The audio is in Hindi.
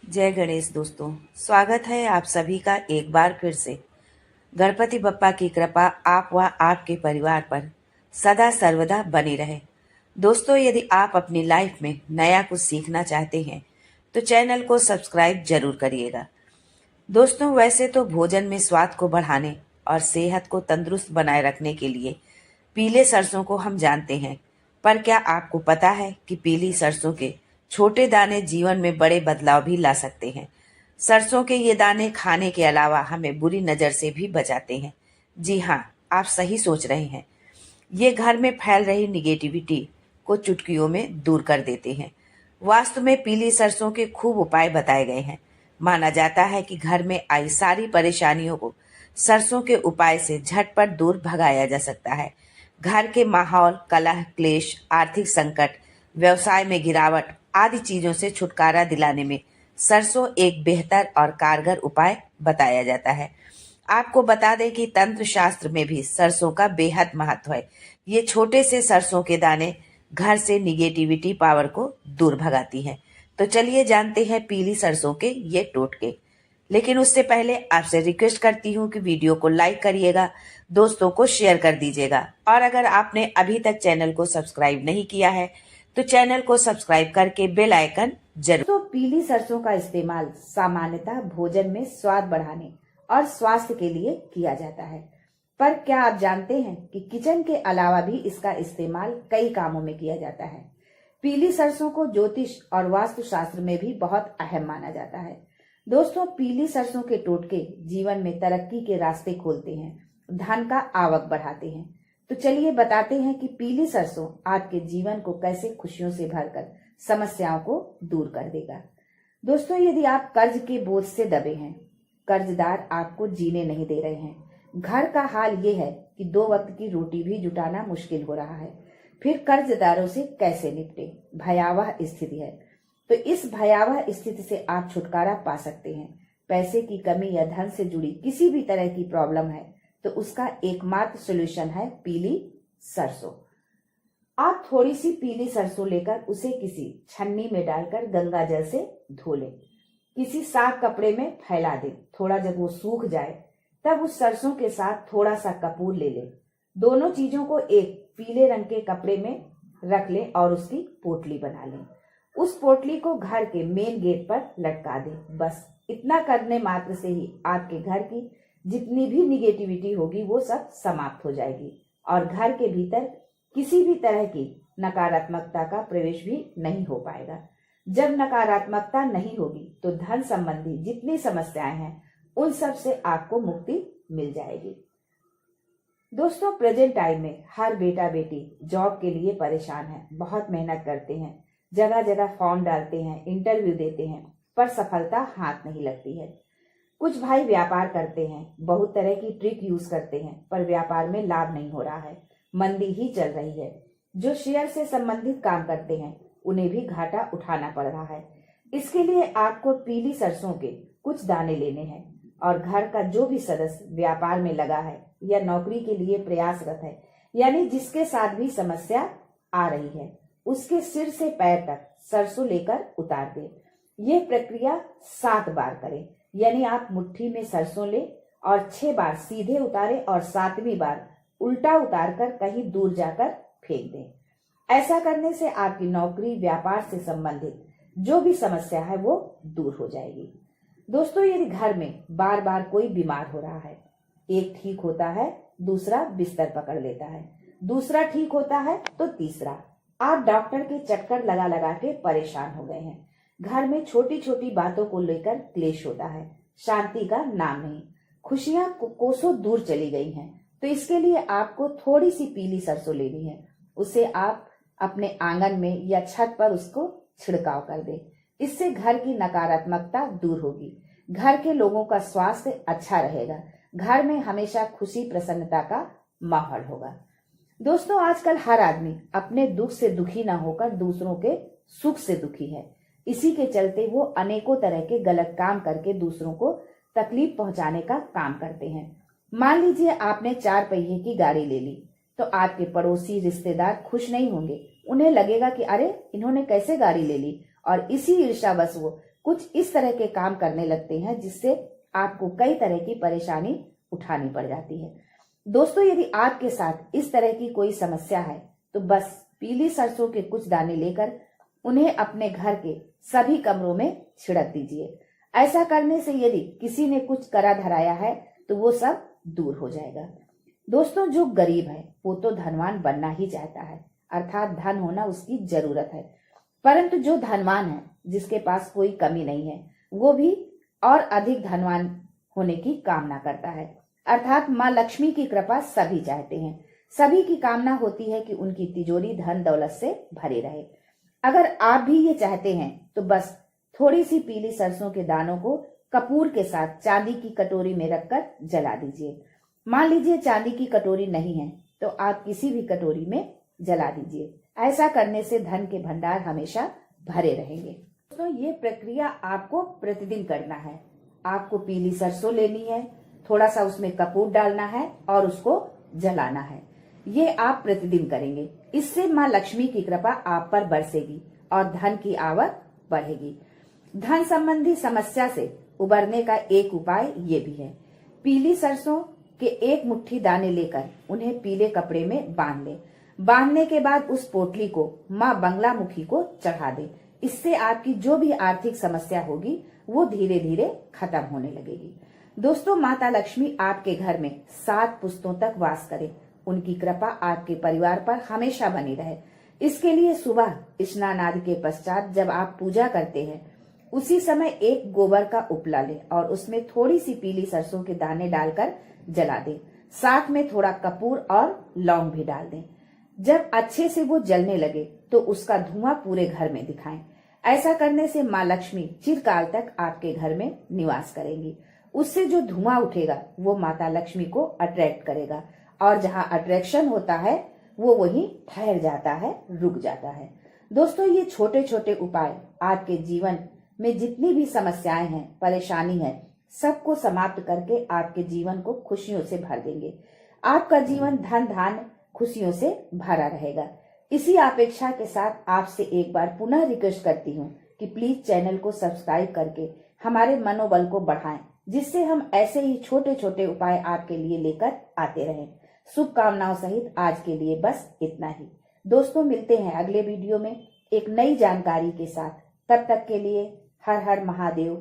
जय गणेश दोस्तों। स्वागत है आप सभी का एक बार फिर से। गणपति बप्पा की कृपा आप व आपके परिवार पर सदा सर्वदा बनी रहे। दोस्तों, यदि आप अपनी लाइफ में नया कुछ सीखना चाहते हैं तो चैनल को सब्सक्राइब जरूर करिएगा। दोस्तों, वैसे तो भोजन में स्वाद को बढ़ाने और सेहत को तंदुरुस्त बनाए रखने के लिए पीले सरसों को हम जानते हैं, पर क्या आपको पता है कि पीली सरसों के छोटे दाने जीवन में बड़े बदलाव भी ला सकते हैं। सरसों के ये दाने खाने के अलावा हमें बुरी नज़र से भी बचाते हैं। जी हाँ, आप सही सोच रहे हैं। ये घर में फैल रही निगेटिविटी को चुटकियों में दूर कर देते हैं। वास्तु में पीली सरसों के खूब उपाय बताए गए हैं। माना जाता है कि घर में आई सारी परेशानियों को सरसों के उपाय से झटपट दूर भगाया जा सकता है। घर के माहौल, कलह, क्लेश, आर्थिक संकट, व्यवसाय में गिरावट आदि चीजों से छुटकारा दिलाने में सरसों एक बेहतर और कारगर उपाय बताया जाता है। आपको बता दें कि तंत्र शास्त्र में भी सरसों का बेहद महत्व है। ये छोटे से सरसों के दाने घर से निगेटिविटी पावर को दूर भगाती हैं। तो चलिए जानते हैं पीली सरसों के ये टोटके। लेकिन उससे पहले आपसे रिक्वेस्ट करती हूँ कि वीडियो को लाइक करिएगा, दोस्तों को शेयर कर दीजिएगा, और अगर आपने अभी तक चैनल को सब्सक्राइब नहीं किया है तो चैनल को सब्सक्राइब करके बेल आइकन जरूर। तो पीली सरसों का इस्तेमाल सामान्यतः भोजन में स्वाद बढ़ाने और स्वास्थ्य के लिए किया जाता है, पर क्या आप जानते हैं कि किचन के अलावा भी इसका इस्तेमाल कई कामों में किया जाता है। पीली सरसों को ज्योतिष और वास्तु शास्त्र में भी बहुत अहम माना जाता है। दोस्तों, पीली सरसों के टोटके जीवन में तरक्की के रास्ते खोलते हैं, धन का आवक बढ़ाते हैं। तो चलिए बताते हैं कि पीली सरसों आपके जीवन को कैसे खुशियों से भरकर समस्याओं को दूर कर देगा। दोस्तों, यदि आप कर्ज के बोझ से दबे हैं, कर्जदार आपको जीने नहीं दे रहे हैं, घर का हाल ये है कि 2 वक्त की रोटी भी जुटाना मुश्किल हो रहा है, फिर कर्जदारों से कैसे निपटे, भयावह स्थिति है। तो इस भयावह स्थिति से आप छुटकारा पा सकते हैं। पैसे की कमी या धन से जुड़ी किसी भी तरह की प्रॉब्लम है तो उसका एकमात्र सॉल्यूशन है पीली सरसों। आप थोड़ी सी पीली सरसों लेकर उसे किसी छन्नी में डालकर गंगा जल से धो लें, किसी साफ कपड़े में फैला दें। थोड़ा जब वो सूख जाए तब उस सरसों के साथ थोड़ा सा कपूर ले लें। दोनों चीजों को एक पीले रंग के कपड़े में रख लें और उसकी पोटली बना लें। उस पोटली को घर के मेन गेट पर लटका दें। बस इतना करने मात्र से ही आपके घर की जितनी भी निगेटिविटी होगी वो सब समाप्त हो जाएगी और घर के भीतर किसी भी तरह की नकारात्मकता का प्रवेश भी नहीं हो पाएगा। जब नकारात्मकता नहीं होगी तो धन संबंधी जितनी समस्याएं हैं उन सब से आपको मुक्ति मिल जाएगी। दोस्तों, प्रेजेंट टाइम में हर बेटा बेटी जॉब के लिए परेशान है, बहुत मेहनत करते हैं, जगह जगह फॉर्म डालते हैं, इंटरव्यू देते हैं, पर सफलता हाथ नहीं लगती है। कुछ भाई व्यापार करते हैं, बहुत तरह की ट्रिक यूज करते हैं, पर व्यापार में लाभ नहीं हो रहा है, मंदी ही चल रही है। जो शेयर से संबंधित काम करते हैं उन्हें भी घाटा उठाना पड़ रहा है। इसके लिए आपको पीली सरसों के कुछ दाने लेने हैं और घर का जो भी सदस्य व्यापार में लगा है या नौकरी के लिए प्रयासरत है, यानी जिसके साथ भी समस्या आ रही है, उसके सिर से पैर तक सरसों लेकर उतार दें। ये प्रक्रिया 7 बार करें, यानी आप मुट्ठी में सरसों ले और 6 बार सीधे उतारें और 7वीं बार उल्टा उतार कर कहीं दूर जाकर फेंक दें। ऐसा करने से आपकी नौकरी, व्यापार से संबंधित जो भी समस्या है वो दूर हो जाएगी। दोस्तों, यदि घर में बार बार कोई बीमार हो रहा है, एक ठीक होता है, दूसरा बिस्तर पकड़ लेता है, दूसरा ठीक होता है तो तीसरा, आप डॉक्टर के चक्कर लगा लगा के परेशान हो गए हैं। घर में छोटी छोटी बातों को लेकर क्लेश होता है, शांति का नाम नहीं, खुशियां कोसों दूर चली गई हैं। तो इसके लिए आपको थोड़ी सी पीली सरसों लेनी है। उसे आप अपने आंगन में या छत पर उसको छिड़काव कर दें। इससे घर की नकारात्मकता दूर होगी, घर के लोगों का स्वास्थ्य अच्छा रहेगा, घर में हमेशा खुशी प्रसन्नता का माहौल होगा। दोस्तों, आजकल हर आदमी अपने दुख से दुखी ना होकर दूसरों के सुख से दुखी है। इसी के चलते वो अनेकों तरह के गलत काम करके दूसरों को तकलीफ पहुंचाने का काम करते हैं। मान लीजिए आपने 4 पहिए की गाड़ी ले ली तो आपके पड़ोसी, रिश्तेदार खुश नहीं होंगे। उन्हें लगेगा कि अरे इन्होंने कैसे गाड़ी ले ली, और इसी ईर्ष्यावश वो कुछ इस तरह के काम करने लगते हैं जिससे आपको कई तरह की परेशानी उठानी पड़ जाती है। दोस्तों, यदि आपके साथ इस तरह की कोई समस्या है तो बस पीली सरसों के कुछ दाने लेकर उन्हें अपने घर के सभी कमरों में छिड़क दीजिए। ऐसा करने से यदि किसी ने कुछ करा धराया है तो वो सब दूर हो जाएगा। दोस्तों, जो गरीब है वो तो धनवान बनना ही चाहता है, अर्थात धन होना उसकी जरूरत है, परंतु जो धनवान है, जिसके पास कोई कमी नहीं है, वो भी और अधिक धनवान होने की कामना करता है। अर्थात माँ लक्ष्मी की कृपा सभी चाहते हैं। सभी की कामना होती है कि उनकी तिजोरी धन दौलत से भरी रहे। अगर आप भी ये चाहते हैं तो बस थोड़ी सी पीली सरसों के दानों को कपूर के साथ चांदी की कटोरी में रखकर जला दीजिए। मान लीजिए चांदी की कटोरी नहीं है तो आप किसी भी कटोरी में जला दीजिए। ऐसा करने से धन के भंडार हमेशा भरे रहेंगे। दोस्तों, ये प्रक्रिया आपको प्रतिदिन करना है। आपको पीली सरसों लेनी है, थोड़ा सा उसमें कपूर डालना है और उसको जलाना है। ये आप प्रतिदिन करेंगे। इससे माँ लक्ष्मी की कृपा आप पर बरसेगी और धन की आवक बढ़ेगी। धन संबंधी समस्या से उबरने का एक उपाय ये भी है। पीली सरसों के एक मुट्ठी दाने लेकर उन्हें पीले कपड़े में बांध लें। बांधने के बाद उस पोटली को माँ बंगलामुखी को चढ़ा दें। इससे आपकी जो भी आर्थिक समस्या होगी वो धीरे धीरे खत्म होने लगेगी। दोस्तों, माता लक्ष्मी आपके घर में 7 पुश्तों तक वास करे। उनकी कृपा आपके परिवार पर हमेशा बनी रहे। इसके लिए सुबह स्नान आदि के पश्चात जब आप पूजा करते हैं उसी समय एक गोबर का उपला लें और उसमें थोड़ी सी पीली सरसों के दाने डालकर जला दें। साथ में थोड़ा कपूर और लौंग भी डाल दें। जब अच्छे से वो जलने लगे तो उसका धुआं पूरे घर में दिखाएं। ऐसा करने से माँ लक्ष्मी चिरकाल तक आपके घर में निवास करेंगी। उससे जो धुआं उठेगा वो माता लक्ष्मी को अट्रैक्ट करेगा और जहाँ अट्रैक्शन होता है वो वहीं ठहर जाता है, रुक जाता है। दोस्तों, ये छोटे छोटे उपाय आपके जीवन में जितनी भी समस्याएं हैं, परेशानी है, सबको समाप्त करके आपके जीवन को खुशियों से भर देंगे। आपका जीवन धन धान्य खुशियों से भरा रहेगा। इसी अपेक्षा के साथ आपसे एक बार पुनः रिक्वेस्ट करती हूँ कि प्लीज चैनल को सब्सक्राइब करके हमारे मनोबल को बढ़ाएं, जिससे हम ऐसे ही छोटे छोटे उपाय आपके लिए लेकर आते रहें। शुभकामनाओं सहित आज के लिए बस इतना ही। दोस्तों, मिलते हैं अगले वीडियो में एक नई जानकारी के साथ। तब तक के लिए हर हर महादेव।